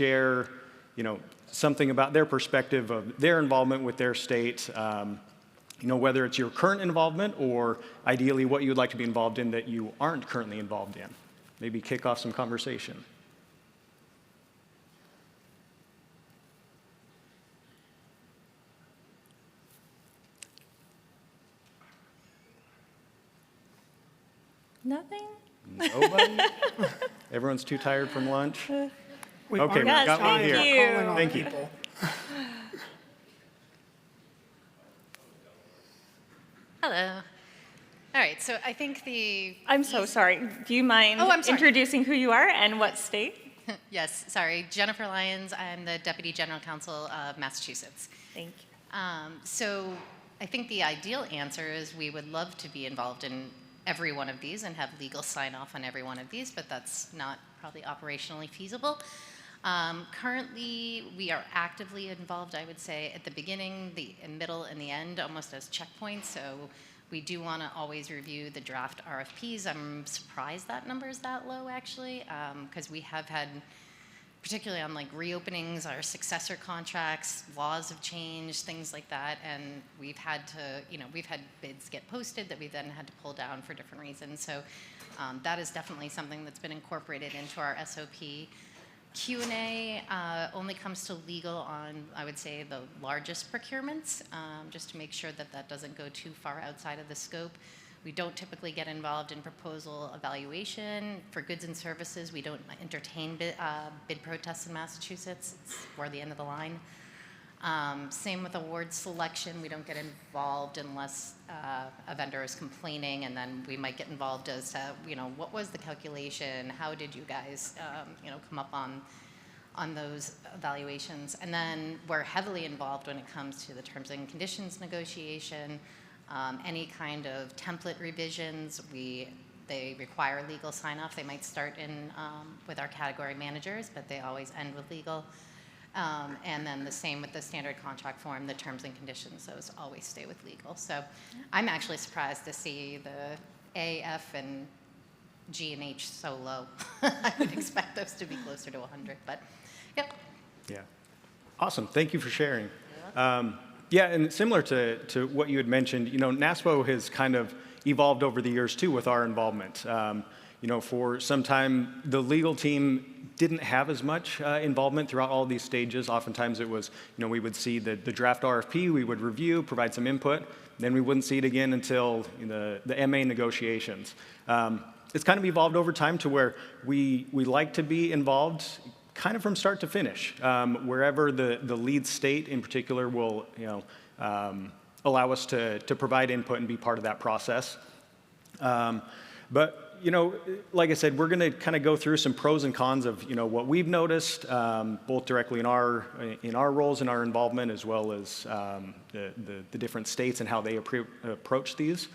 share, something about their perspective of their involvement with their state, whether it's your current involvement or ideally what you would like to be involved in that you aren't currently involved in. Maybe kick off some conversation. Nothing? Nobody? Everyone's too tired from lunch? Okay, we Yes, got one here. thank Thank you. Hello. All right, so I think I'm so sorry. Do you mind I'm sorry. introducing who you are and what state? Yes, sorry, Jennifer Lyons. I'm the Deputy General Counsel of Massachusetts. Thank you. So I think the ideal answer is we would love to be involved in every one of these and have legal sign off on every one of these, but that's not probably operationally feasible. Currently, we are actively involved, I would say, at the beginning, the middle, and the end, almost as checkpoints. So we do want to always review the draft RFPs. I'm surprised that number is that low, actually, because we have had, particularly on like reopenings, our successor contracts, laws have changed, things like that, and we've had to, we've had bids get posted that we then had to pull down for different reasons. So that is definitely something that's been incorporated into our SOP. Q&A only comes to legal on, I would say, the largest procurements, just to make sure that that doesn't go too far outside of the scope. We don't typically get involved in proposal evaluation. For goods and services, we don't entertain bid protests in Massachusetts. We're the end of the line. Same with award selection. We don't get involved unless a vendor is complaining, and then we might get involved as to, what was the calculation? How did you guys, come up on those evaluations? And then we're heavily involved when it comes to the terms and conditions negotiation, any kind of template revisions. They require legal sign-off. They might start with our category managers, but they always end with legal. And then the same with the standard contract form, the terms and conditions, those always stay with legal. So I'm actually surprised to see the A, F, and G and H so low. I would expect those to be closer to 100, but yep. Yeah. Awesome. Thank you for sharing. Yeah, and similar to what you had mentioned, NASPO has kind of evolved over the years too with our involvement. For some time, the legal team didn't have as much involvement throughout all these stages. Oftentimes it was, we would see the draft RFP, we would review, provide some input, then we wouldn't see it again until the MA negotiations. It's kind of evolved over time to where we like to be involved kind of from start to finish, wherever the lead state in particular will, allow us to provide input and be part of that process. But like I said, we're going to kind of go through some pros and cons of, what we've noticed, both directly in our roles and our involvement, as well as the different states and how they approach these.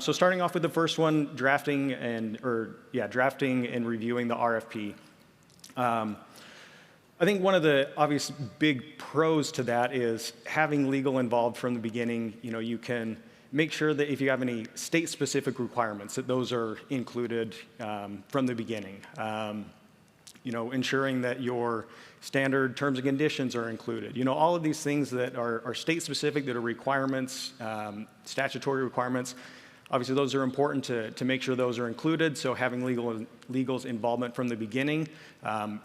So starting off with the first one, drafting and reviewing the RFP. I think one of the obvious big pros to that is having legal involved from the beginning. You can make sure that if you have any state-specific requirements, that those are included from the beginning. Ensuring that your standard terms and conditions are included. All of these things that are state-specific, that are requirements, statutory requirements. Obviously, those are important to make sure those are included. So having legal's involvement from the beginning,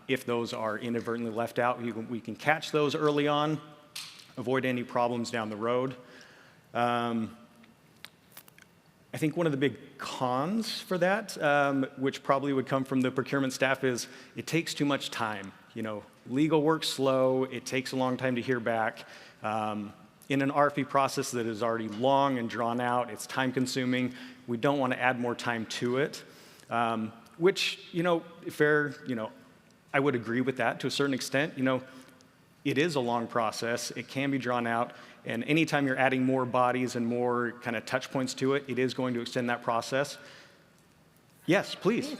if those are inadvertently left out, we can catch those early on, avoid any problems down the road. I think one of the big cons for that, which probably would come from the procurement staff, is it takes too much time. Legal works slow. It takes a long time to hear back. In an RFP process that is already long and drawn out, it's time consuming. We don't want to add more time to it, which, I would agree with that to a certain extent. It is a long process. It can be drawn out. And anytime you're adding more bodies and more kind of touch points to it, it is going to extend that process. Yes, please.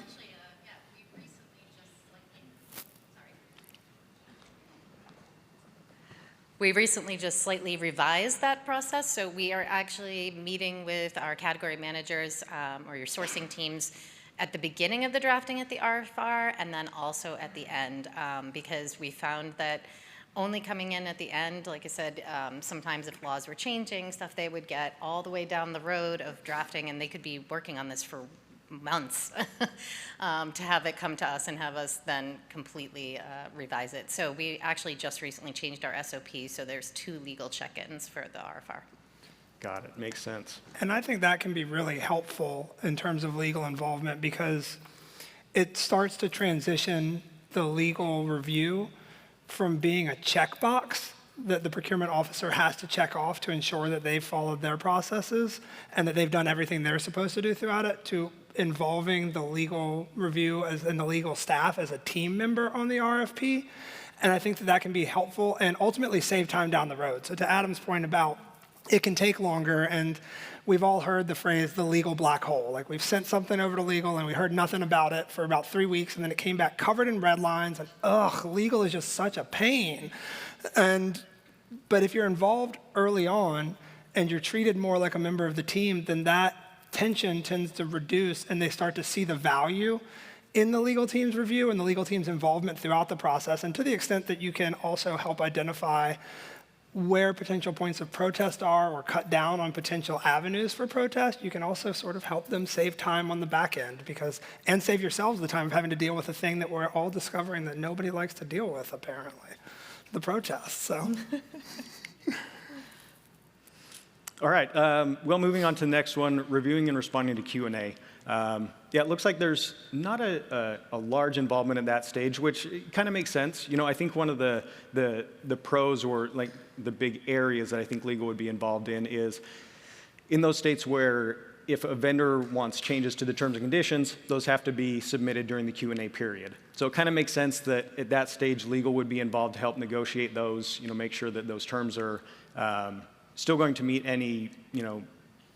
We recently just slightly revised that process. So we are actually meeting with our category managers or your sourcing teams at the beginning of the drafting at the RFR, and then also at the end, because we found that only coming in at the end, like I said, sometimes if laws were changing, stuff they would get all the way down the road of drafting, and they could be working on this for months to have it come to us and have us then completely revise it. So we actually just recently changed our SOP, so there's 2 legal check-ins for the RFR. Got it. Makes sense. And I think that can be really helpful in terms of legal involvement because it starts to transition the legal review from being a checkbox that the procurement officer has to check off to ensure that they've followed their processes and that they've done everything they're supposed to do throughout it, to involving the legal review and the legal staff as a team member on the RFP. And I think that that can be helpful and ultimately save time down the road. So to Adam's point about it can take longer, and we've all heard the phrase, the legal black hole. Like we've sent something over to legal and we heard nothing about it for about 3 weeks, and then it came back covered in red lines, and legal is just such a pain. But if you're involved early on and you're treated more like a member of the team, then that tension tends to reduce and they start to see the value in the legal team's review and the legal team's involvement throughout the process. And to the extent that you can also help identify where potential points of protest are or cut down on potential avenues for protest, you can also sort of help them save time on the back end and save yourselves the time of having to deal with a thing that we're all discovering that nobody likes to deal with, apparently, the protests. So. All right. Well, moving on to the next one, reviewing and responding to Q&A. Yeah, it looks like there's not a large involvement at that stage, which kind of makes sense. You know, I think one of the pros or like the big areas that I think legal would be involved in is in those states where if a vendor wants changes to the terms and conditions, those have to be submitted during the Q&A period. So it kind of makes sense that at that stage, legal would be involved to help negotiate those, make sure that those terms are still going to meet any,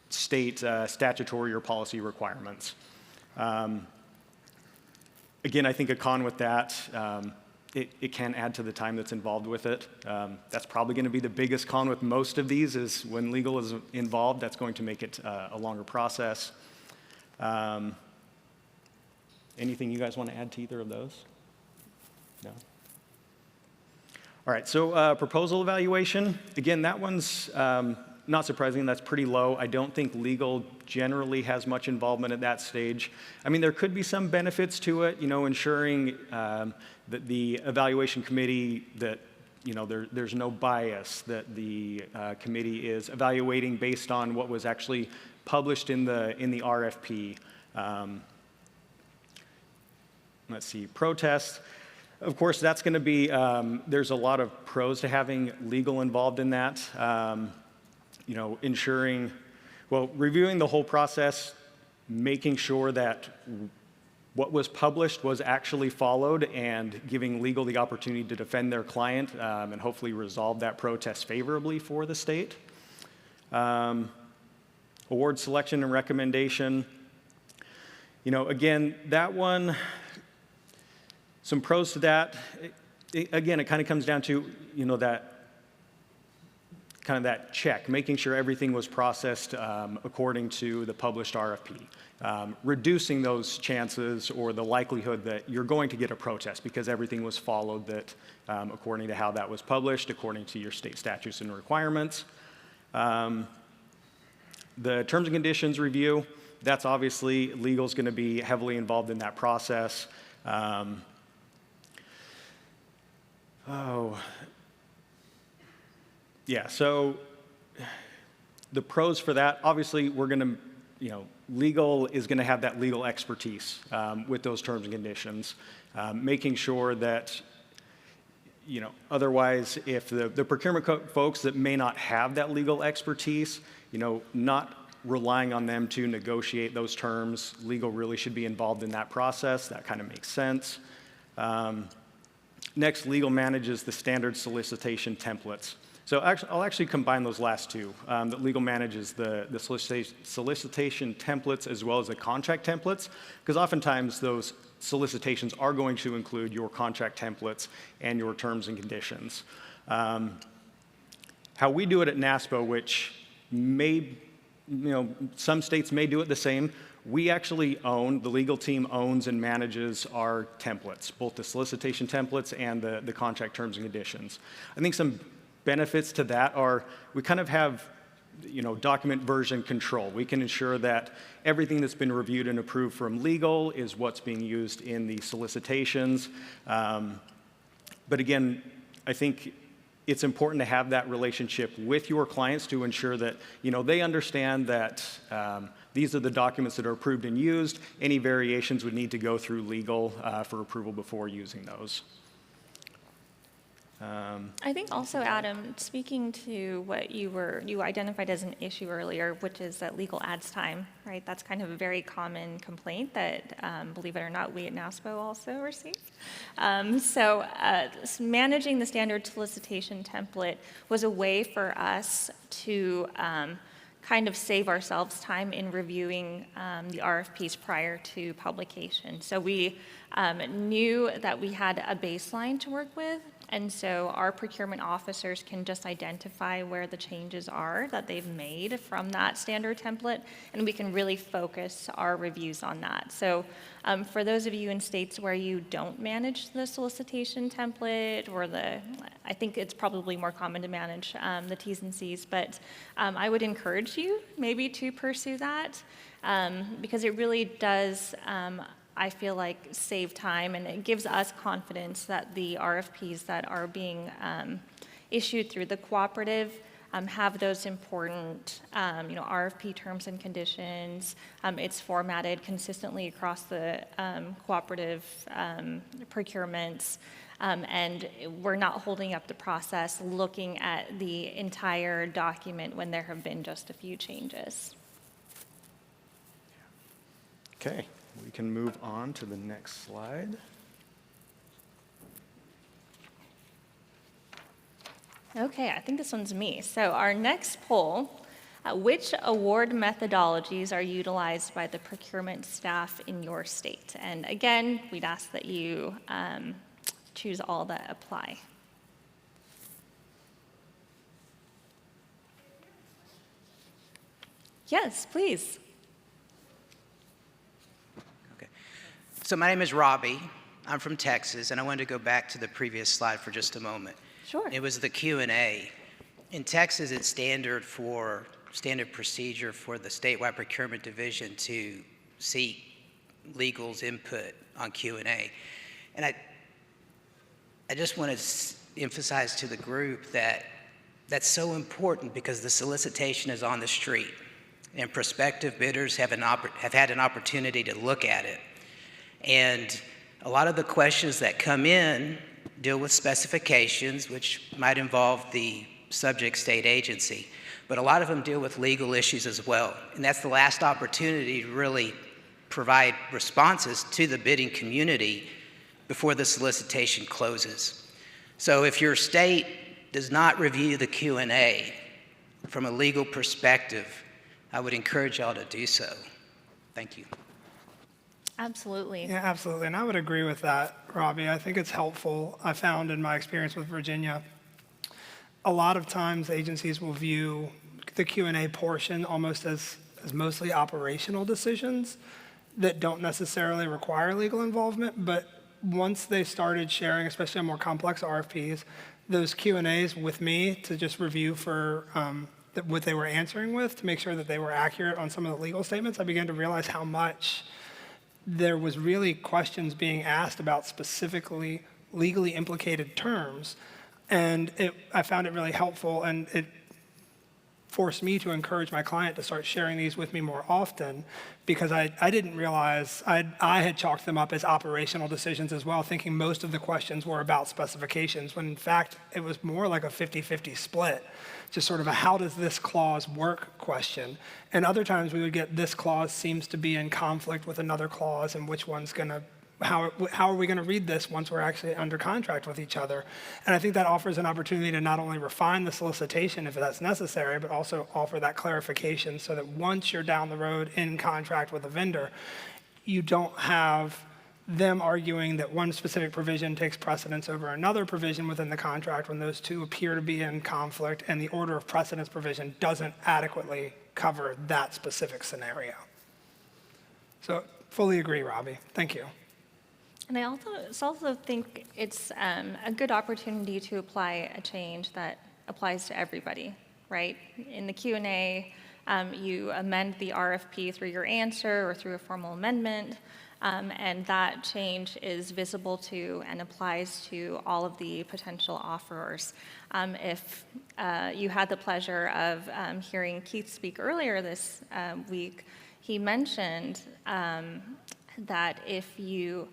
state statutory or policy requirements. Again, I think a con with that, it can add to the time that's involved with it. That's probably going to be the biggest con with most of these is when legal is involved, that's going to make it a longer process. Anything you guys want to add to either of those? No? All right, so proposal evaluation. Again, that one's not surprising, that's pretty low. I don't think legal generally has much involvement at that stage. I mean, there could be some benefits to it, ensuring that the evaluation committee, that there's no bias, that the committee is evaluating based on what was actually published in the RFP. Let's see, protests. Of course, that's going to be, there's a lot of pros to having legal involved in that. Ensuring, reviewing the whole process, making sure that what was published was actually followed and giving legal the opportunity to defend their client and hopefully resolve that protest favorably for the state. Award selection and recommendation. Again, that one, some pros to that. Again, it kind of comes down to, that check, making sure everything was processed according to the published RFP. Reducing those chances or the likelihood that you're going to get a protest because everything was followed that according to how that was published, according to your state statutes and requirements. The terms and conditions review, that's obviously legal's going to be heavily involved in that process. Yeah, so the pros for that, obviously we're going to, legal is going to have that legal expertise with those terms and conditions, making sure that, otherwise if the procurement folks that may not have that legal expertise, not relying on them to negotiate those terms, legal really should be involved in that process. That kind of makes sense. Next, legal manages the standard solicitation templates. So I'll actually combine those last two. That legal manages the solicitation templates as well as the contract templates, because oftentimes those solicitations are going to include your contract templates and your terms and conditions. How we do it at NASPO, which may, some states may do it the same, we actually the legal team owns and manages our templates, both the solicitation templates and the contract terms and conditions. I think some benefits to that are we kind of have document version control. We can ensure that everything that's been reviewed and approved from legal is what's being used in the solicitations. But again, I think it's important to have that relationship with your clients to ensure that they understand that these are the documents that are approved and used. Any variations would need to go through legal for approval before using those. I think also, Adam, speaking to what you identified as an issue earlier, which is that legal adds time, right? That's kind of a very common complaint that, believe it or not, we at NASPO also receive. So managing the standard solicitation template was a way for us to kind of save ourselves time in reviewing the RFPs prior to publication. So we knew that we had a baseline to work with, and so our procurement officers can just identify where the changes are that they've made from that standard template, and we can really focus our reviews on that. So for those of you in states where you don't manage the solicitation template, or I think it's probably more common to manage the T's and C's, but I would encourage you maybe to pursue that because it really does, I feel like, save time, and it gives us confidence that the RFPs that are being issued through the cooperative have those important, RFP terms and conditions. It's formatted consistently across the cooperative procurements, and we're not holding up the process looking at the entire document when there have been just a few changes. Okay. We can move on to the next slide. Okay, I think this one's me. So our next poll, which award methodologies are utilized by the procurement staff in your state? And again, we'd ask that you choose all that apply. Yes, please. So my name is Robbie. I'm from Texas, and I wanted to go back to the previous slide for just a moment. Sure. It was the Q&A. In Texas, it's standard procedure for the statewide procurement division to seek legal's input on Q&A. And I just want to emphasize to the group that that's so important because the solicitation is on the street, and prospective bidders have had an opportunity to look at it. And a lot of the questions that come in deal with specifications, which might involve the subject state agency, but a lot of them deal with legal issues as well. And that's the last opportunity to really provide responses to the bidding community before the solicitation closes. So if your state does not review the Q&A from a legal perspective, I would encourage y'all to do so. Thank you. Absolutely. Yeah, absolutely. And I would agree with that, Robbie. I think it's helpful. I found in my experience with Virginia, a lot of times agencies will view the Q&A portion almost as mostly operational decisions that don't necessarily require legal involvement. But once they started sharing, especially on more complex RFPs, those Q&As with me to just review for what they were answering with to make sure that they were accurate on some of the legal statements, I began to realize how much there was really questions being asked about specifically legally implicated terms. And I found it really helpful, and it forced me to encourage my client to start sharing these with me more often because I didn't realize I had chalked them up as operational decisions as well, thinking most of the questions were about specifications, when in fact it was more like a 50-50 split. Just sort of a how does this clause work question. And other times we would get this clause seems to be in conflict with another clause, and which one's going to, how are we going to read this once we're actually under contract with each other? And I think that offers an opportunity to not only refine the solicitation if that's necessary, but also offer that clarification so that once you're down the road in contract with a vendor, you don't have them arguing that one specific provision takes precedence over another provision within the contract when those two appear to be in conflict and the order of precedence provision doesn't adequately cover that specific scenario. So fully agree, Robbie. Thank you. And I also think it's a good opportunity to apply a change that applies to everybody, right? In the Q&A, you amend the RFP through your answer or through a formal amendment, and that change is visible to and applies to all of the potential offerors. If you had the pleasure of hearing Keith speak earlier this week, he mentioned that if you,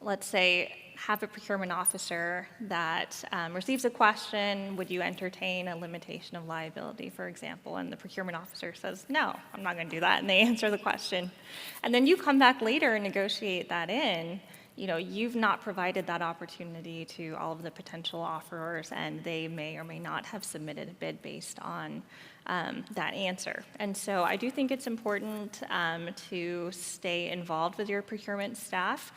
let's say, have a procurement officer that receives a question, would you entertain a limitation of liability, for example? And the procurement officer says, no, I'm not going to do that, and they answer the question. And then you come back later and negotiate that in, you've not provided that opportunity to all of the potential offerors, and they may or may not have submitted a bid based on that answer. And so I do think it's important to stay involved with your procurement staff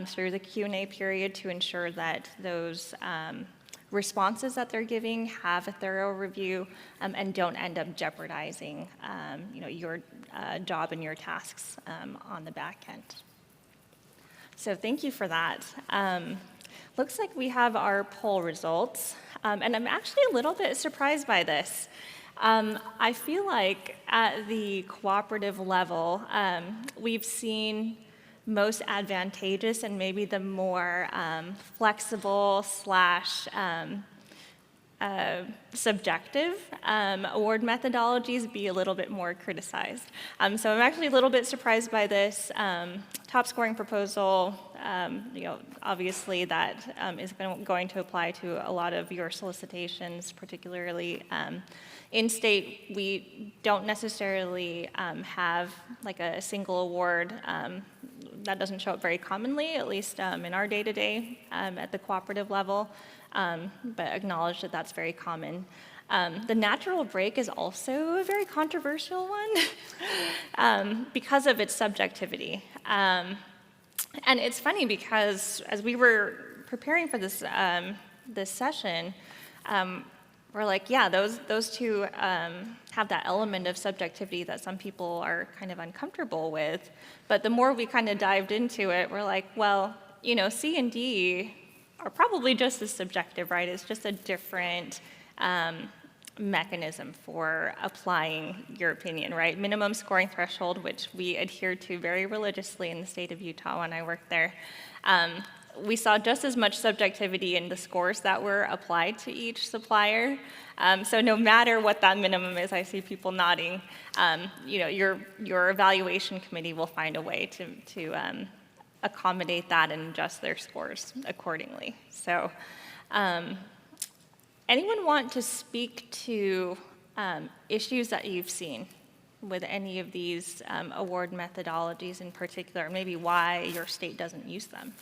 through the Q&A period to ensure that those responses that they're giving have a thorough review and don't end up jeopardizing your job and your tasks on the back end. So thank you for that. Looks like we have our poll results, and I'm actually a little bit surprised by this. I feel like at the cooperative level, we've seen most advantageous and maybe the more flexible / subjective award methodologies be a little bit more criticized. So I'm actually a little bit surprised by this. Top scoring proposal, obviously that is going to apply to a lot of your solicitations, particularly in-state. We don't necessarily have like a single award. That doesn't show up very commonly, at least in our day-to-day at the cooperative level, but acknowledge that that's very common. The natural break is also a very controversial one because of its subjectivity. And it's funny because as we were preparing for this session, we're like, yeah, those two have that element of subjectivity that some people are kind of uncomfortable with. But the more we kind of dived into it, we're like, well, C and D are probably just as subjective, right? It's just a different mechanism for applying your opinion, right? Minimum scoring threshold, which we adhere to very religiously in the state of Utah when I worked there. We saw just as much subjectivity in the scores that were applied to each supplier. So no matter what that minimum is, I see people nodding, your evaluation committee will find a way to accommodate that and adjust their scores accordingly. So anyone want to speak to issues that you've seen with any of these award methodologies in particular, maybe why your state doesn't use them?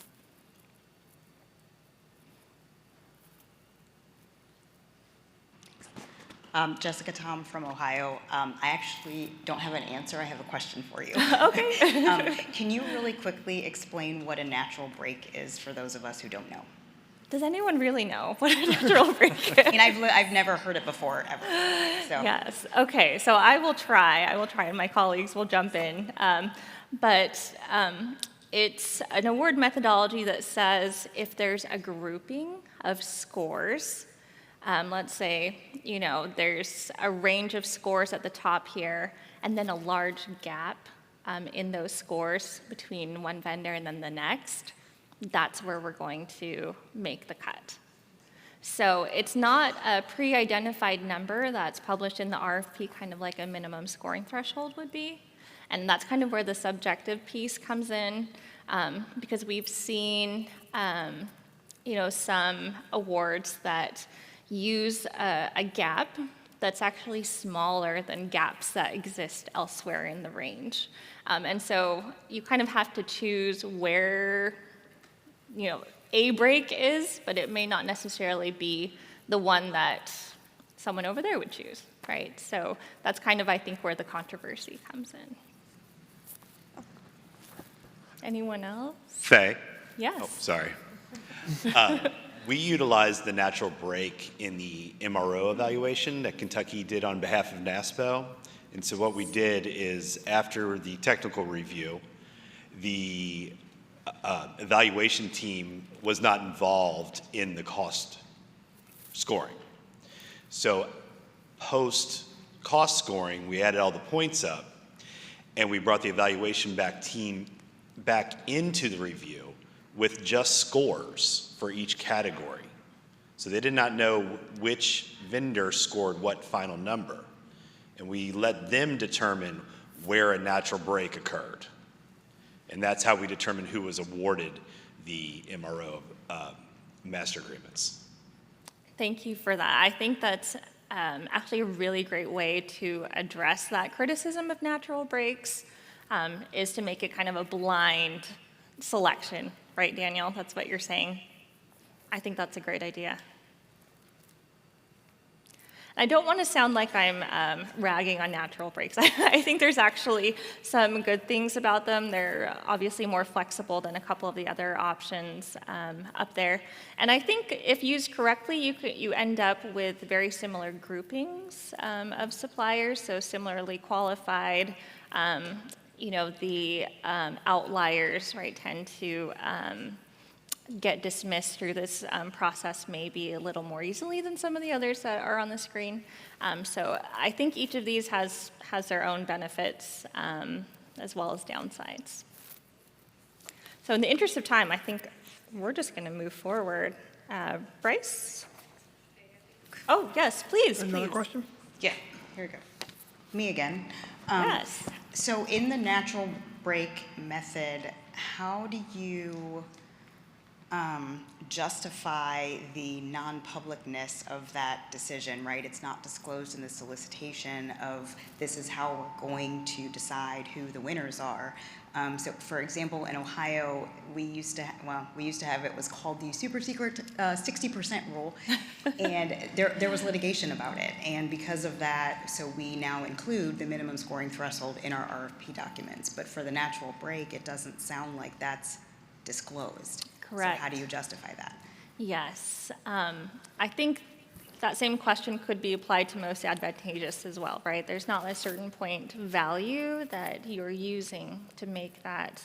Jessica Tom from Ohio. I actually don't have an answer. I have a question for you. Okay. Can you really quickly explain what a natural break is for those of us who don't know? Does anyone really know what a natural break is? I mean, I've never heard it before, ever. So. Yes. Okay. So I will try, and my colleagues will jump in. But it's an award methodology that says if there's a grouping of scores, let's say, there's a range of scores at the top here, and then a large gap in those scores between one vendor and then the next, that's where we're going to make the cut. So it's not a pre-identified number that's published in the RFP, kind of like a minimum scoring threshold would be. And that's kind of where the subjective piece comes in, because we've seen, some awards that use a gap that's actually smaller than gaps that exist elsewhere in the range. And so you kind of have to choose where, a break is, but it may not necessarily be the one that someone over there would choose, right? So that's kind of, I think, where the controversy comes in. Anyone else? Faye? Yes. Oh, sorry. We utilized the natural break in the MRO evaluation that Kentucky did on behalf of NASPO. And so what we did is after the technical review, the evaluation team was not involved in the cost scoring. So post cost scoring, we added all the points up, and we brought the evaluation team back into the review with just scores for each category. So they did not know which vendor scored what final number. And we let them determine where a natural break occurred. And that's how we determined who was awarded the MRO master agreements. Thank you for that. I think that's actually a really great way to address that criticism of natural breaks, is to make it kind of a blind selection, right, Daniel? That's what you're saying. I think that's a great idea. I don't want to sound like I'm ragging on natural breaks. I think there's actually some good things about them. They're obviously more flexible than a couple of the other options up there. And I think if used correctly, you end up with very similar groupings of suppliers, so similarly qualified. The outliers, right, tend to get dismissed through this process maybe a little more easily than some of the others that are on the screen. So I think each of these has their own benefits as well as downsides. So in the interest of time, I think we're just going to move forward. Bryce? Oh, yes, please. Another question? Yeah, here we go. Me again. Yes. So in the natural break method, how do you justify the non-publicness of that decision, right? It's not disclosed in the solicitation of this is how we're going to decide who the winners are. So for example, in Ohio, we used to have, it was called the super secret 60% rule, and there was litigation about it. And because of that, so we now include the minimum scoring threshold in our RFP documents. But for the natural break, it doesn't sound like that's disclosed. Correct. So how do you justify that? Yes. I think that same question could be applied to most advantageous as well, right? There's not a certain point value that you're using to make that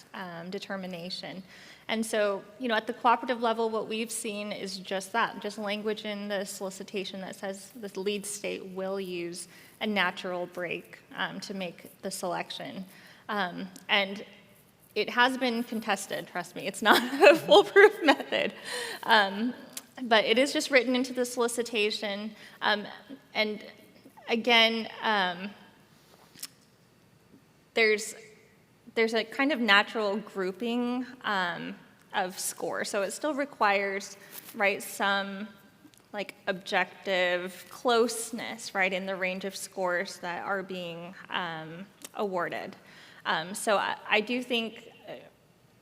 determination. And so, at the cooperative level, what we've seen is just that, just language in the solicitation that says the lead state will use a natural break to make the selection. And it has been contested, trust me. It's not a foolproof method. But it is just written into the solicitation. And again, there's a kind of natural grouping of score. So it still requires, right, some like objective closeness, right, in the range of scores that are being awarded. So I do think,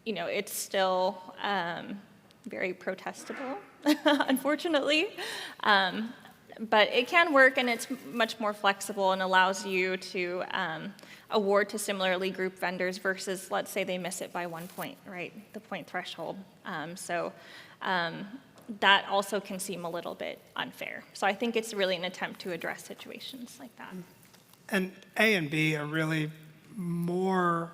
it's still very protestable, unfortunately. But it can work, and it's much more flexible and allows you to award to similarly grouped vendors versus, let's say, they miss it by 1 point, right, the point threshold. That also can seem a little bit unfair. So I think it's really an attempt to address situations like that. And A and B are really more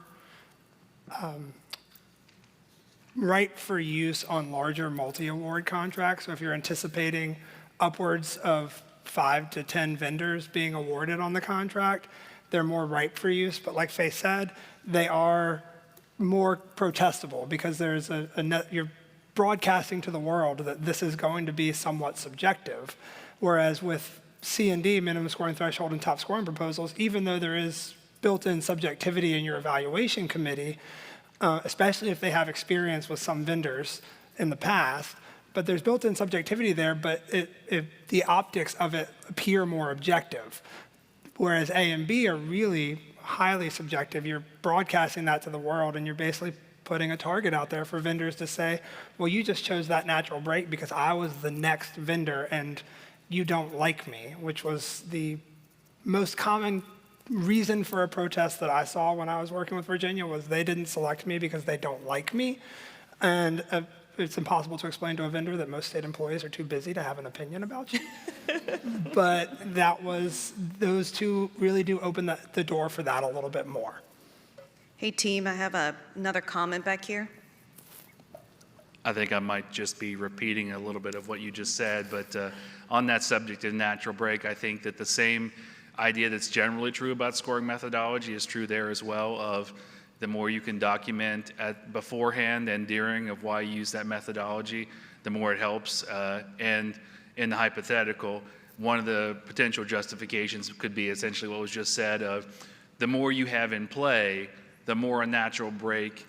ripe for use on larger multi-award contracts. So if you're anticipating upwards of 5 to 10 vendors being awarded on the contract, they're more ripe for use. But like Faye said, they are more protestable because there's you're broadcasting to the world that this is going to be somewhat subjective. Whereas with C&D, minimum scoring threshold, and top scoring proposals, even though there is built-in subjectivity in your evaluation committee, especially if they have experience with some vendors in the past, but there's built-in subjectivity there, but the optics of it appear more objective. Whereas A and B are really highly subjective. You're broadcasting that to the world, and you're basically putting a target out there for vendors to say, well, you just chose that natural break because I was the next vendor and you don't like me, which was the most common reason for a protest that I saw when I was working with Virginia was they didn't select me because they don't like me. And it's impossible to explain to a vendor that most state employees are too busy to have an opinion about you. But those two really do open the door for that a little bit more. Hey, team, I have another comment back here. I think I might just be repeating a little bit of what you just said, but on that subject of natural break, I think that the same idea that's generally true about scoring methodology is true there as well, of the more you can document beforehand and during of why you use that methodology, the more it helps. And in the hypothetical, one of the potential justifications could be essentially what was just said of the more you have in play, the more a natural break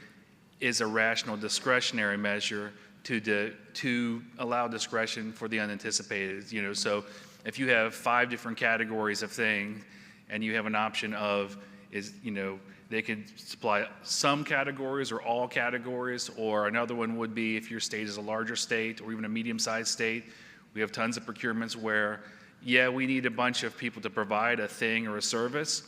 is a rational discretionary measure to allow discretion for the unanticipated. You know, so if you have 5 different categories of things and you have an option of they could supply some categories or all categories, or another one would be if your state is a larger state or even a medium-sized state. We have tons of procurements where, yeah, we need a bunch of people to provide a thing or a service,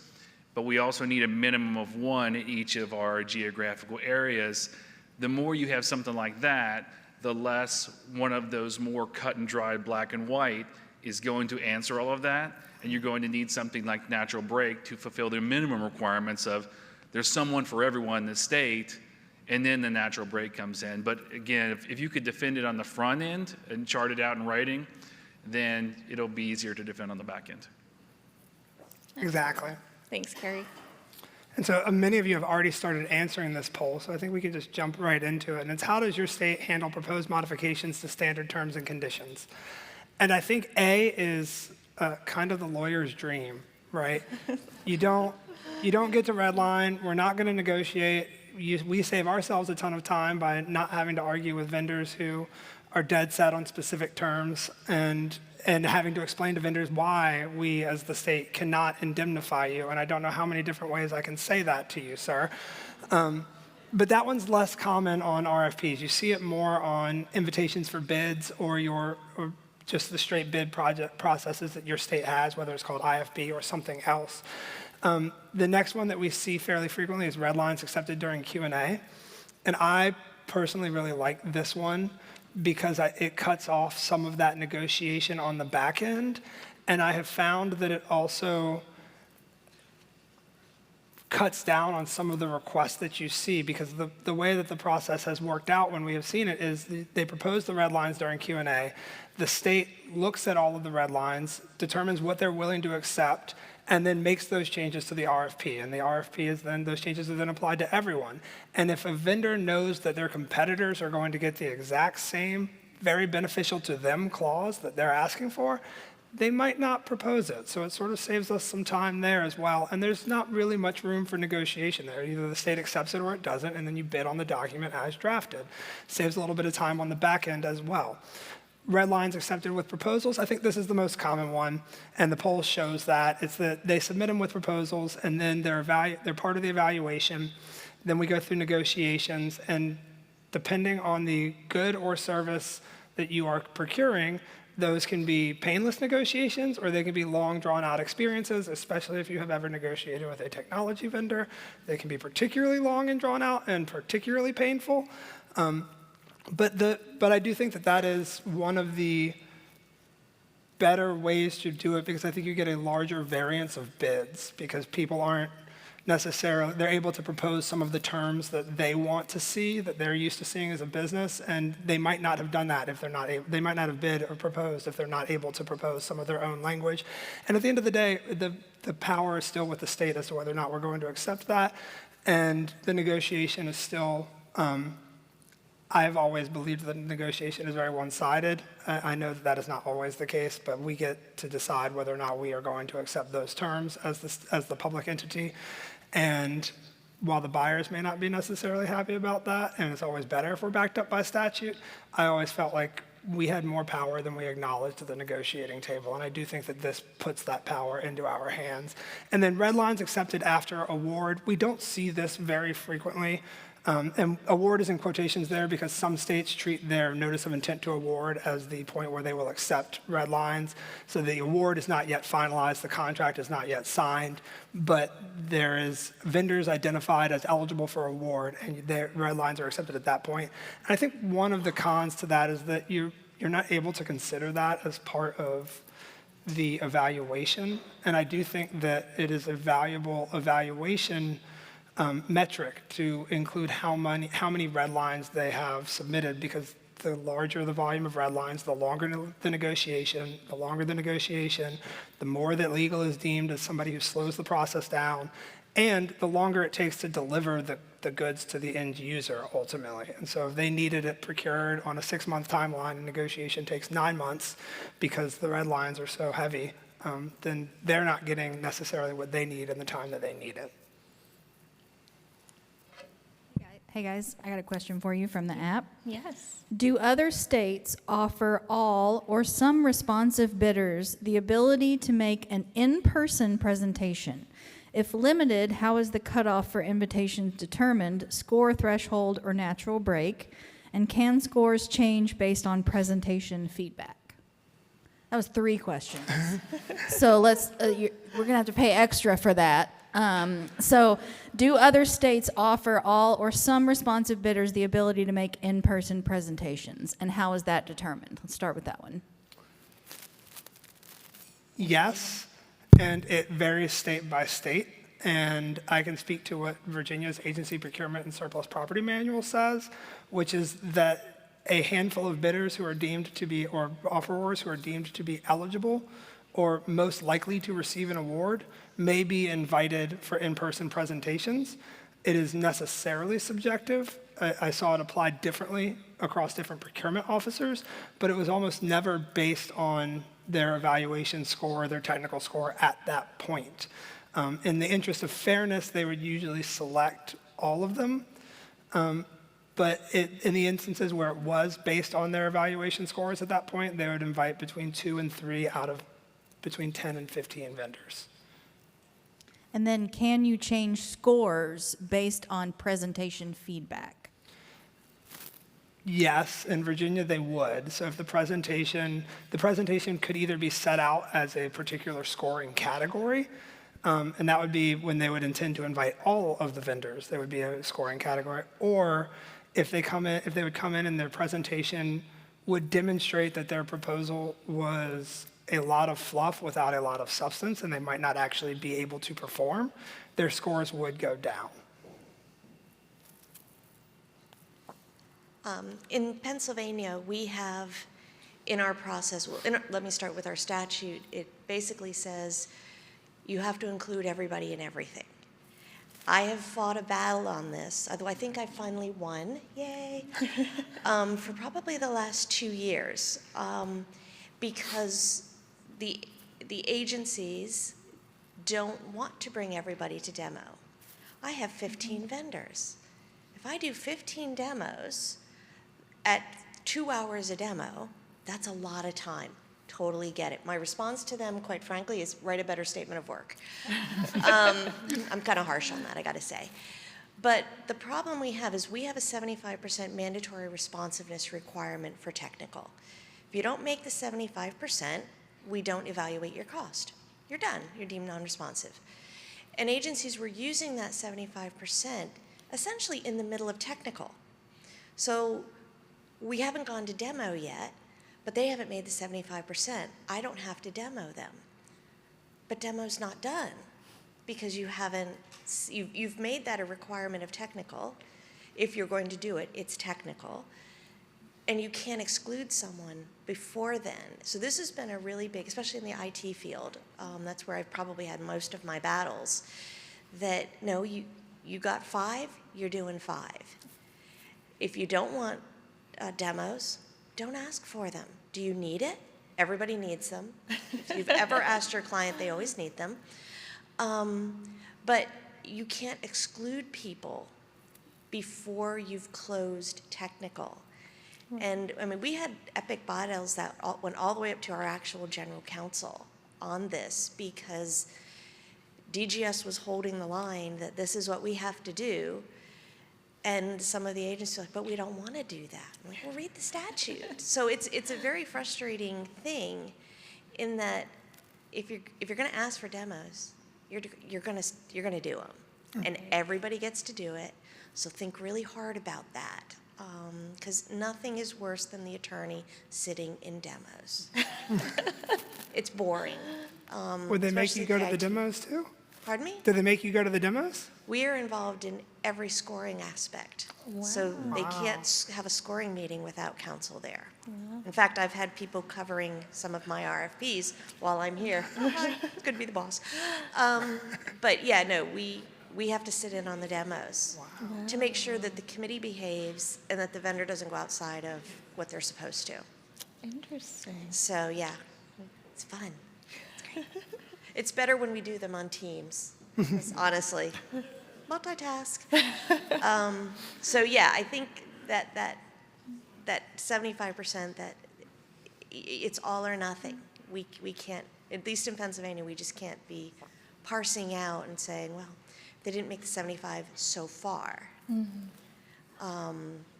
but we also need a minimum of 1 in each of our geographical areas. The more you have something like that, the less one of those more cut and dried black and white is going to answer all of that, and you're going to need something like natural break to fulfill the minimum requirements of there's someone for everyone in the state, and then the natural break comes in. But again, if you could defend it on the front end and chart it out in writing, then it'll be easier to defend on the back end. Exactly. Thanks, Carrie. And so many of you have already started answering this poll, so I think we can just jump right into it. And it's, how does your state handle proposed modifications to standard terms and conditions? And I think A is kind of the lawyer's dream, right? You don't get to redline. We're not going to negotiate. We save ourselves a ton of time by not having to argue with vendors who are dead set on specific terms and having to explain to vendors why we as the state cannot indemnify you. And I don't know how many different ways I can say that to you, sir. But that one's less common on RFPs. You see it more on invitations for bids or just the straight bid project processes that your state has, whether it's called IFB or something else. The next one that we see fairly frequently is red lines accepted during Q&A. And I personally really like this one because it cuts off some of that negotiation on the back end. And I have found that it also cuts down on some of the requests that you see, because the way that the process has worked out when we have seen it is they propose the red lines during Q&A. The state looks at all of the red lines, determines what they're willing to accept, and then makes those changes to the RFP. And the RFP is then, those changes are then applied to everyone. And if a vendor knows that their competitors are going to get the exact same, very beneficial to them clause that they're asking for, they might not propose it. So it sort of saves us some time there as well. And there's not really much room for negotiation there. Either the state accepts it or it doesn't, and then you bid on the document as drafted. Saves a little bit of time on the back end as well. Red lines accepted with proposals. I think this is the most common one, and the poll shows that. It's that they submit them with proposals, and then they're part of the evaluation. Then we go through negotiations, and depending on the good or service that you are procuring, those can be painless negotiations, or they can be long, drawn-out experiences, especially if you have ever negotiated with a technology vendor. They can be particularly long and drawn-out and particularly painful. But I do think that is one of the better ways to do it, because I think you get a larger variance of bids, because people aren't necessarily, they're able to propose some of the terms that they want to see, that they're used to seeing as a business, and they might not have done that if they're not able, they might not have bid or proposed if they're not able to propose some of their own language. And at the end of the day, the power is still with the state as to whether or not we're going to accept that, and the negotiation is still, I've always believed that negotiation is very one-sided. I know that is not always the case, but we get to decide whether or not we are going to accept those terms as the public entity. And while the buyers may not be necessarily happy about that, and it's always better if we're backed up by statute, I always felt like we had more power than we acknowledged at the negotiating table. And I do think that this puts that power into our hands. And then red lines accepted after award. We don't see this very frequently. And award is in quotations there because some states treat their notice of intent to award as the point where they will accept red lines. So the award is not yet finalized, the contract is not yet signed, but there is vendors identified as eligible for award, and their red lines are accepted at that point. And I think one of the cons to that is that you're not able to consider that as part of the evaluation. And I do think that it is a valuable evaluation metric to include how many red lines they have submitted, because the larger the volume of red lines, the longer the negotiation, the more that legal is deemed as somebody who slows the process down, and the longer it takes to deliver the goods to the end user ultimately. And so if they needed it procured on a 6-month timeline and negotiation takes 9 months because the red lines are so heavy, then they're not getting necessarily what they need in the time that they need it. Hey guys, I got a question for you from the app. Yes. Do other states offer all or some responsive bidders the ability to make an in-person presentation? If limited, how is the cutoff for invitations determined, score threshold or natural break? And can scores change based on presentation feedback? That was 3 questions. So we're gonna have to pay extra for that. So do other states offer all or some responsive bidders the ability to make in-person presentations? And how is that determined? Let's start with that one. Yes, and it varies state by state. And I can speak to what Virginia's Agency Procurement and Surplus Property Manual says, which is that a handful of bidders who are deemed to be, or offerors who are deemed to be eligible or most likely to receive an award may be invited for in-person presentations. It is necessarily subjective. I saw it applied differently across different procurement officers, but it was almost never based on their evaluation score, their technical score at that point. In the interest of fairness, they would usually select all of them. But in the instances where it was based on their evaluation scores at that point, they would invite between 2 and 3 out of between 10 and 15 vendors. And then can you change scores based on presentation feedback? Yes, in Virginia they would. So if the presentation could either be set out as a particular scoring category, and that would be when they would intend to invite all of the vendors. There would be a scoring category, or if they would come in and their presentation would demonstrate that their proposal was a lot of fluff without a lot of substance, and they might not actually be able to perform, their scores would go down. In Pennsylvania, we have in our process, let me start with our statute. It basically says you have to include everybody in everything. I have fought a battle on this, although I think I finally won, yay, for probably the last 2 years, because the agencies don't want to bring everybody to demo. I have 15 vendors. If I do 15 demos at 2 hours a demo, that's a lot of time. Totally get it. My response to them, quite frankly, is write a better statement of work. I'm kind of harsh on that, I gotta say. But the problem we have is we have a 75% mandatory responsiveness requirement for technical. If you don't make the 75%, we don't evaluate your cost. You're done. You're deemed non-responsive. And agencies were using that 75% essentially in the middle of technical. So we haven't gone to demo yet, but they haven't made the 75%. I don't have to demo them. But demo's not done because you've made that a requirement of technical. If you're going to do it, it's technical. And you can't exclude someone before then. So this has been a really big, especially in the IT field, that's where I've probably had most of my battles, that no, you got 5, you're doing 5. If you don't want demos, don't ask for them. Do you need it? Everybody needs them. If you've ever asked your client, they always need them. But you can't exclude people before you've closed technical. And I mean, we had epic battles that went all the way up to our actual general counsel on this because DGS was holding the line that this is what we have to do. And some of the agents are like, but we don't want to do that. I'm like, well, read the statute. So it's a very frustrating thing in that if you're going to ask for demos, you're going to do them. And everybody gets to do it. So think really hard about that. Because nothing is worse than the attorney sitting in demos. It's boring. Would they make you especially go to the IT. demos too? Pardon me? Do they make you go to the demos? We are involved in every scoring aspect. So they can't have a scoring meeting without council there. In fact, I've had people covering some of my RFPs while I'm here. It's good to be the boss. But yeah, no, we have to sit in on the demos to make sure that the committee behaves and that the vendor doesn't go outside of what they're supposed to. Interesting. So yeah, it's fun. It's better when we do them on Teams, honestly. Multitask. So yeah, I think that 75%, that it's all or nothing. We can't, at least in Pennsylvania, we just can't be parsing out and saying, well, they didn't make the 75 so far.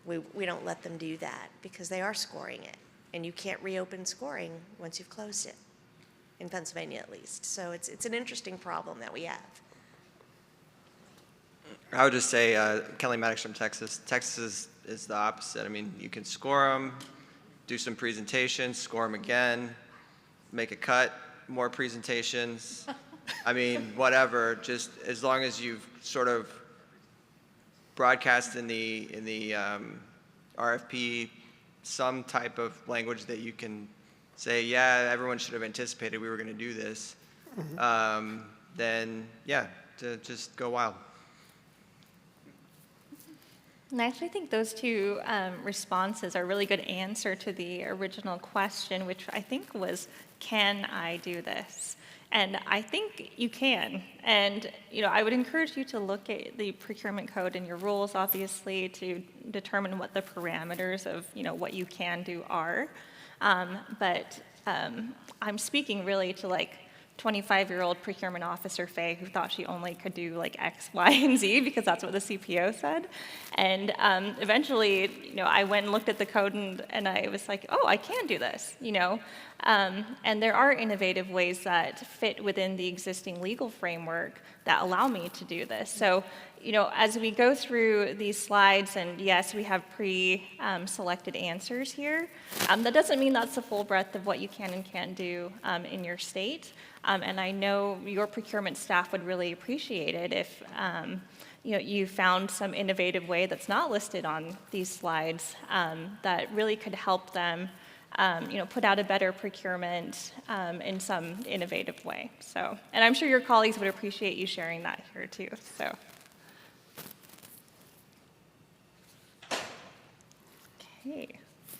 We don't let them do that because they are scoring it, and you can't reopen scoring once you've closed it, in Pennsylvania at least. So it's an interesting problem that we have. I would just say, Kelly Maddox from Texas. Texas is the opposite. I mean, you can score them, do some presentations, score them again, make a cut, more presentations. I mean, whatever, just as long as you've sort of broadcast in the RFP some type of language that you can say, yeah, everyone should have anticipated we were going to do this, then, yeah, to just go wild. And I actually think those two responses are a really good answer to the original question, which I think was, can I do this? And I think you can. And I would encourage you to look at the procurement code and your rules, obviously, to determine what the parameters of what you can do are. But I'm speaking really to 25-year-old procurement officer Faye, who thought she only could do X, Y, and Z because that's what the CPO said. And eventually, I went and looked at the code and I was like, oh, I can do this, And there are innovative ways that fit within the existing legal framework that allow me to do this. So, as we go through these slides, and yes, we have pre-selected answers here, that doesn't mean that's the full breadth of what you can and can't do in your state. And I know your procurement staff would really appreciate it if you found some innovative way that's not listed on these slides that really could help them put out a better procurement in some innovative way. So, and I'm sure your colleagues would appreciate you sharing that here too. So. Okay.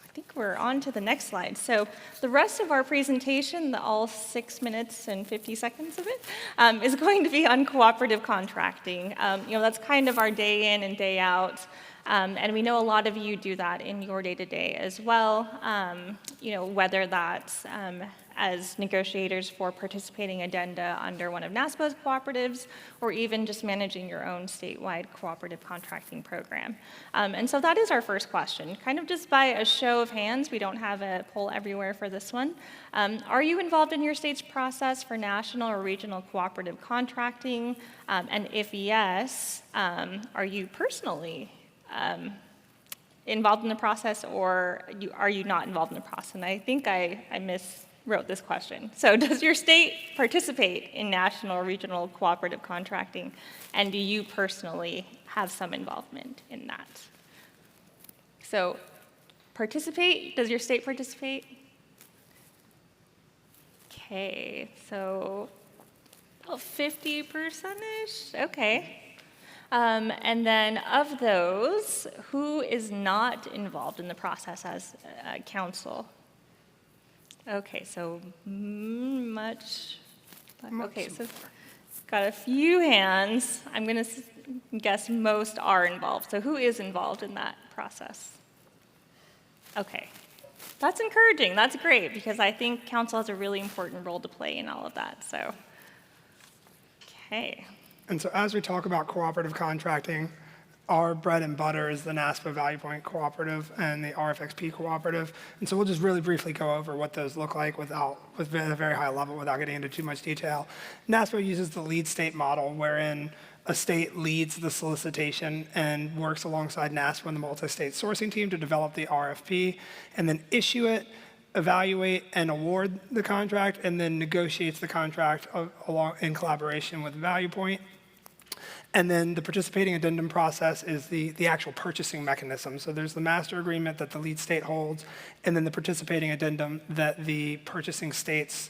I think we're on to the next slide. So the rest of our presentation, all 6 minutes and 50 seconds of it, is going to be on cooperative contracting. That's kind of our day in and day out. And we know a lot of you do that in your day-to-day as well, whether that's as negotiators for participating addenda under one of NASPO's cooperatives, or even just managing your own statewide cooperative contracting program. And so that is our first question. Kind of just by a show of hands, we don't have a poll everywhere for this one. Are you involved in your state's process for national or regional cooperative contracting? And if yes, are you personally involved in the process, or are you not involved in the process? And I think I miswrote this question. So does your state participate in national or regional cooperative contracting, and do you personally have some involvement in that? So participate, does your state participate? Okay, so about 50%-ish, okay. And then of those, who is not involved in the process as council? Okay, so much. Okay, so got a few hands. I'm going to guess most are involved. So who is involved in that process? Okay, that's encouraging. That's great, because I think council has a really important role to play in all of that. So, okay. And so as we talk about cooperative contracting, our bread and butter is the NASPO Value Point Cooperative and the RFXP Cooperative. And so we'll just really briefly go over what those look like with a very high level without getting into too much detail. NASPO uses the lead state model, wherein a state leads the solicitation and works alongside NASPO and the multi-state sourcing team to develop the RFP and then issue it evaluate and award the contract, and then negotiates the contract along in collaboration with Value Point. And then the participating addendum process is the actual purchasing mechanism. So there's the master agreement that the lead state holds, and then the participating addendum that the purchasing states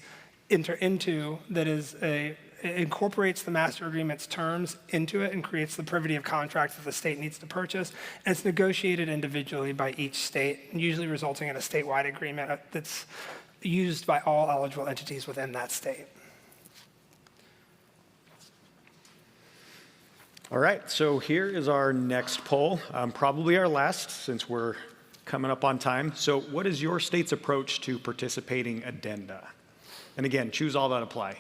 enter into that it incorporates the master agreement's terms into it and creates the privity of contract that the state needs to purchase. And it's negotiated individually by each state, usually resulting in a statewide agreement that's used by all eligible entities within that state. All right, so here is our next poll, probably our last since we're coming up on time. So what is your state's approach to participating addenda? And again, choose all that apply.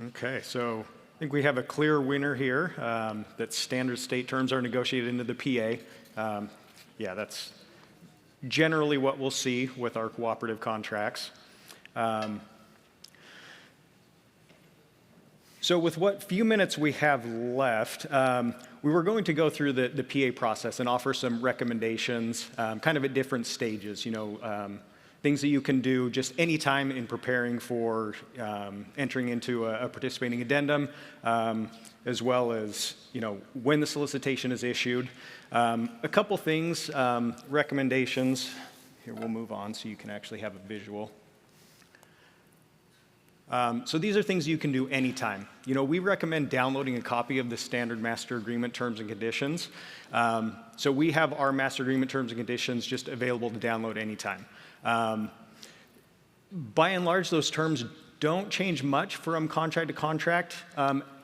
Okay, so I think we have a clear winner here, that standard state terms are negotiated into the PA. Yeah, that's generally what we'll see with our cooperative contracts. So with what few minutes we have left, we were going to go through the PA process and offer some recommendations, kind of at different stages, things that you can do just any time in preparing for entering into a participating addendum, as well as when the solicitation is issued. A couple things, recommendations. Here, we'll move on so you can actually have a visual. So these are things you can do anytime. We recommend downloading a copy of the standard master agreement terms and conditions. So we have our master agreement terms and conditions just available to download anytime. By and large, those terms don't change much from contract to contract.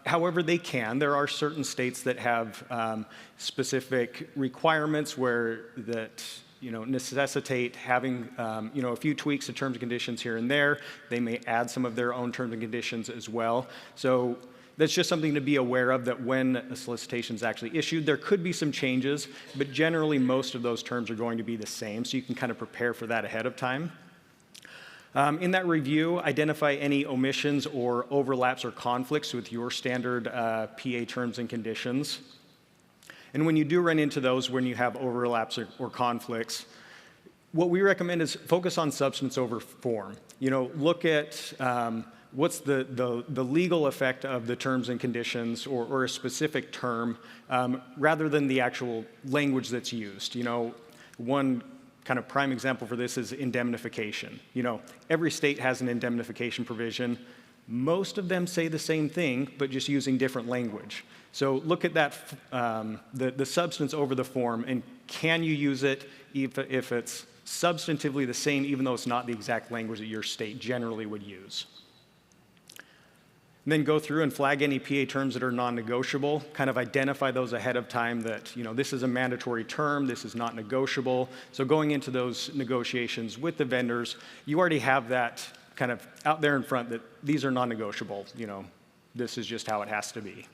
However, they can. There are certain states that have specific requirements that necessitate having a few tweaks to terms and conditions here and there. They may add some of their own terms and conditions as well. So that's just something to be aware of, that when a solicitation is actually issued, there could be some changes, but generally most of those terms are going to be the same, so you can kind of prepare for that ahead of time. In that review, identify any omissions or overlaps or conflicts with your standard PA terms and conditions. And when you do run into those, when you have overlaps or conflicts, what we recommend is focus on substance over form. Look at what's the legal effect of the terms and conditions or a specific term, rather than the actual language that's used. One kind of prime example for this is indemnification. Every state has an indemnification provision. Most of them say the same thing, but just using different language. So look at that, the substance over the form, and can you use it if it's substantively the same, even though it's not the exact language that your state generally would use. And then go through and flag any PA terms that are non-negotiable, kind of identify those ahead of time that, this is a mandatory term, this is not negotiable. So going into those negotiations with the vendors, you already have that kind of out there in front that these are non-negotiable, this is just how it has to be.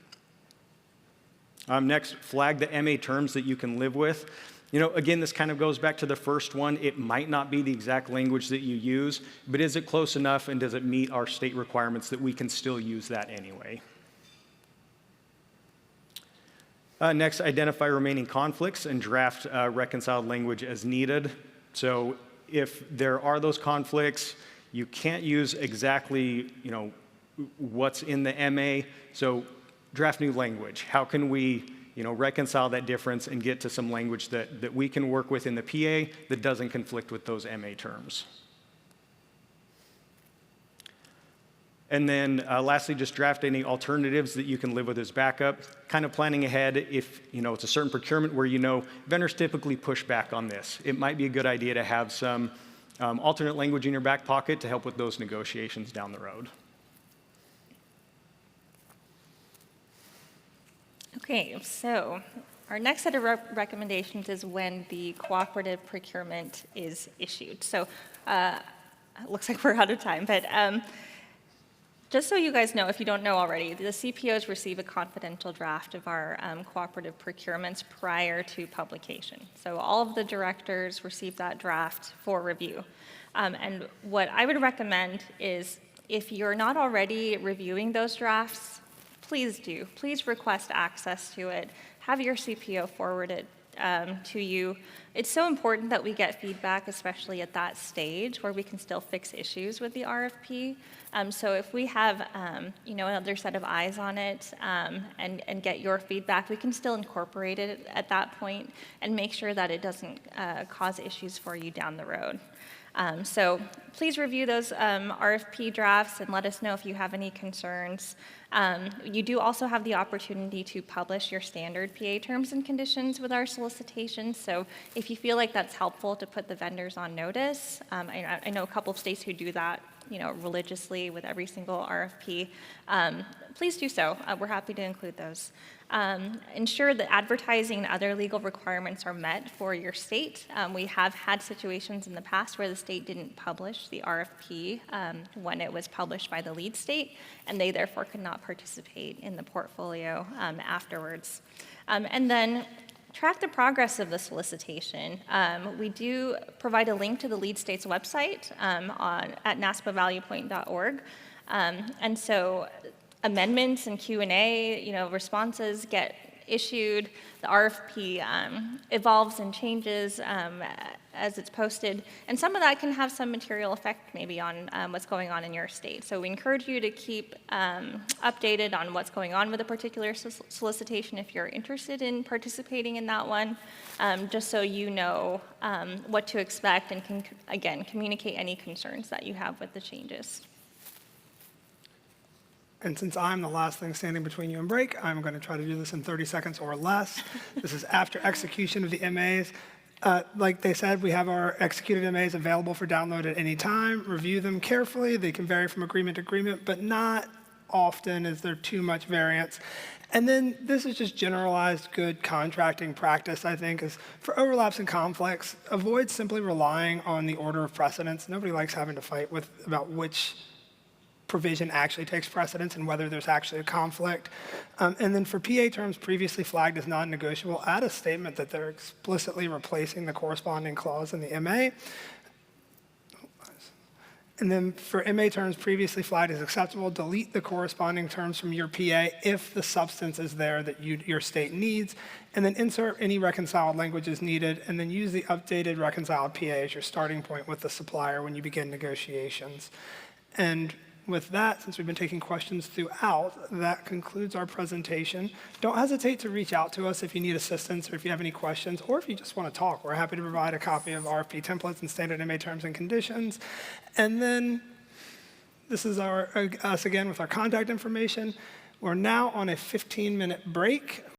Next, flag the MA terms that you can live with. Again, this kind of goes back to the first one. It might not be the exact language that you use, but is it close enough and does it meet our state requirements that we can still use that anyway? Next, identify remaining conflicts and draft reconciled language as needed. So if there are those conflicts, you can't use exactly, what's in the MA, so draft new language. How can we reconcile that difference and get to some language that we can work with in the PA that doesn't conflict with those MA terms. And then lastly, just draft any alternatives that you can live with as backup, kind of planning ahead if it's a certain procurement where vendors typically push back on this. It might be a good idea to have some alternate language in your back pocket to help with those negotiations down the road. Okay, so our next set of recommendations is when the cooperative procurement is issued. So it looks like we're out of time, but Just so you guys know, if you don't know already, the CPOs receive a confidential draft of our cooperative procurements prior to publication. So all of the directors receive that draft for review. And what I would recommend is if you're not already reviewing those drafts, please do. Please request access to it. Have your CPO forward it to you. It's so important that we get feedback, especially at that stage where we can still fix issues with the RFP. So if we have, another set of eyes on it and get your feedback, we can still incorporate it at that point and make sure that it doesn't cause issues for you down the road. So please review those RFP drafts and let us know if you have any concerns. You do also have the opportunity to publish your standard PA terms and conditions with our solicitations. So if you feel like that's helpful to put the vendors on notice, I know a couple of states who do that, religiously with every single RFP. Please do so. We're happy to include those. Ensure that advertising and other legal requirements are met for your state. We have had situations in the past where the state didn't publish the RFP when it was published by the lead state, and they therefore could not participate in the portfolio afterwards. And then track the progress of the solicitation. We do provide a link to the lead state's website at naspaValuePoint.org. And so amendments and Q&A, responses get issued. The RFP evolves and changes as it's posted. And some of that can have some material effect maybe on what's going on in your state. So we encourage you to keep updated on what's going on with a particular solicitation if you're interested in participating in that one, just so you know what to expect and can, again, communicate any concerns that you have with the changes. And since I'm the last thing standing between you and break, I'm going to try to do this in 30 seconds or less. This is after execution of the MAs. Like they said, we have our executed MAs available for download at any time. Review them carefully. They can vary from agreement to agreement, but not often is there too much variance. And then this is just generalized good contracting practice, I think, is for overlaps and conflicts, avoid simply relying on the order of precedence. Nobody likes having to fight about which provision actually takes precedence and whether there's actually a conflict. And then for PA terms previously flagged as non-negotiable, add a statement that they're explicitly replacing the corresponding clause in the MA. And then for MA terms previously flagged as acceptable, delete the corresponding terms from your PA if the substance is there that your state needs, and then insert any reconciled language as needed, and then use the updated reconciled PA as your starting point with the supplier when you begin negotiations. And with that, since we've been taking questions throughout, that concludes our presentation. Don't hesitate to reach out to us if you need assistance or if you have any questions, or if you just want to talk. We're happy to provide a copy of RFP templates and standard MA terms and conditions. And then this is us again with our contact information. We're now on a 15-minute break.